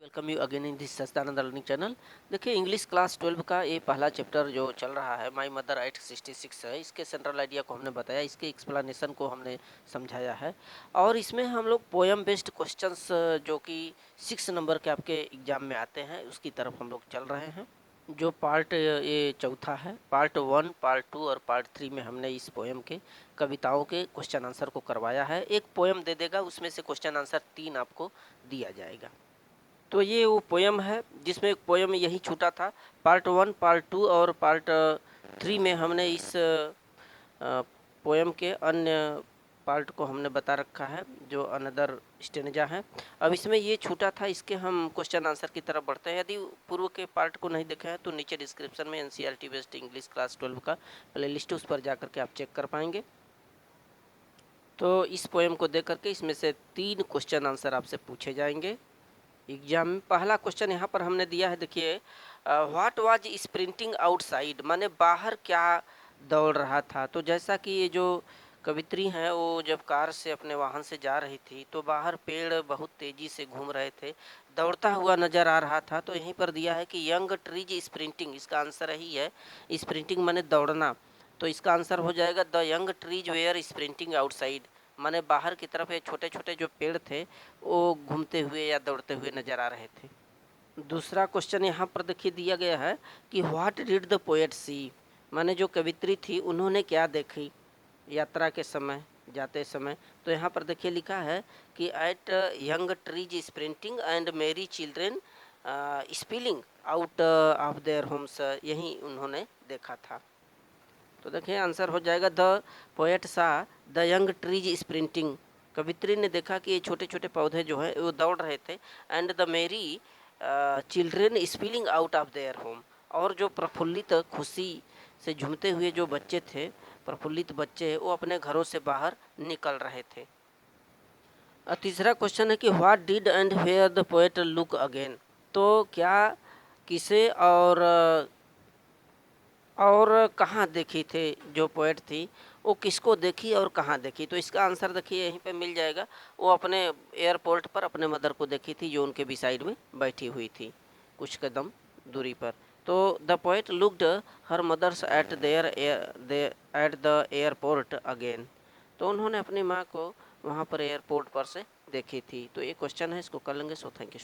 Welcome you again in this Sastanand learning channel. देखिए English class 12 का ये पहला चैप्टर जो चल रहा है माई मदर 866 है। इसके सेंट्रल आइडिया को हमने बताया, इसके एक्सप्लेनेशन को हमने समझाया है और इसमें हम लोग पोएम बेस्ड क्वेश्चंस जो कि 6 नंबर के आपके एग्जाम में आते हैं उसकी तरफ हम लोग चल रहे हैं। जो पार्ट ये चौथा है, पार्ट 1, पार्ट 2 और पार्ट 3 में हमने इस पोएम के कविताओं के क्वेश्चन आंसर को करवाया है। एक पोएम दे देगा, उसमें से क्वेश्चन आंसर 3 आपको दिया जाएगा। तो ये वो पोयम है जिसमें एक पोयम यही छूटा था। पार्ट 1, पार्ट 2 और पार्ट 3 में हमने इस पोयम के अन्य पार्ट को हमने बता रखा है जो अनदर स्टेंजा है। अब इसमें ये छूटा था, इसके हम क्वेश्चन आंसर की तरफ बढ़ते हैं। यदि पूर्व के पार्ट को नहीं देखे हैं तो नीचे डिस्क्रिप्शन में एनसीईआरटी बेस्ड इंग्लिश क्लास 12 का प्लेलिस्ट, उस पर जा करके आप चेक कर पाएंगे। तो इस पोयम को देख करके इसमें से 3 क्वेश्चन आंसर आपसे पूछे जाएंगे एग्जाम में। पहला क्वेश्चन यहाँ पर हमने दिया है, देखिए व्हाट वाज स्प्रिंटिंग आउटसाइड, माने बाहर क्या दौड़ रहा था। तो जैसा कि ये जो कवित्री हैं वो जब कार से अपने वाहन से जा रही थी तो बाहर पेड़ बहुत तेजी से घूम रहे थे, दौड़ता हुआ नजर आ रहा था। तो यहीं पर दिया है कि यंग ट्रीज स्प्रिंटिंग, इसका आंसर यही है। स्प्रिंटिंग माने दौड़ना, तो इसका आंसर हो जाएगा the young trees where sprinting outside, माने बाहर की तरफ ये छोटे छोटे जो पेड़ थे वो घूमते हुए या दौड़ते हुए नजर आ रहे थे। दूसरा क्वेश्चन यहाँ पर देखिए दिया गया है कि व्हाट डिड द पोएट सी, माने जो कवित्री थी उन्होंने क्या देखी यात्रा के समय, जाते समय। तो यहाँ पर देखिए लिखा है कि at young trees sprinting and merry children spilling out of their homes, यही उन्होंने देखा था। तो देखिए आंसर हो जाएगा the poet saw the young trees sprinting, कवित्री ने देखा कि ये छोटे छोटे पौधे जो हैं वो दौड़ रहे थे। एंड द मेरी children spilling out of their home, और जो प्रफुल्लित खुशी से झूमते हुए जो बच्चे थे, प्रफुल्लित बच्चे वो अपने घरों से बाहर निकल रहे थे। तीसरा क्वेश्चन है कि what did and where the poet look again, तो क्या, किसे और कहाँ देखी थे जो पोएट थी, वो किसको देखी और कहाँ देखी। तो इसका आंसर देखिए यहीं पे मिल जाएगा, वो अपने एयरपोर्ट पर अपने मदर को देखी थी जो उनके बिसाइड में बैठी हुई थी कुछ कदम दूरी पर। तो the poet looked her mothers at at the airport again, तो उन्होंने अपनी माँ को वहाँ पर एयरपोर्ट पर से देखी थी। तो ये क्वेश्चन है, इसको कर लेंगे। So thank you.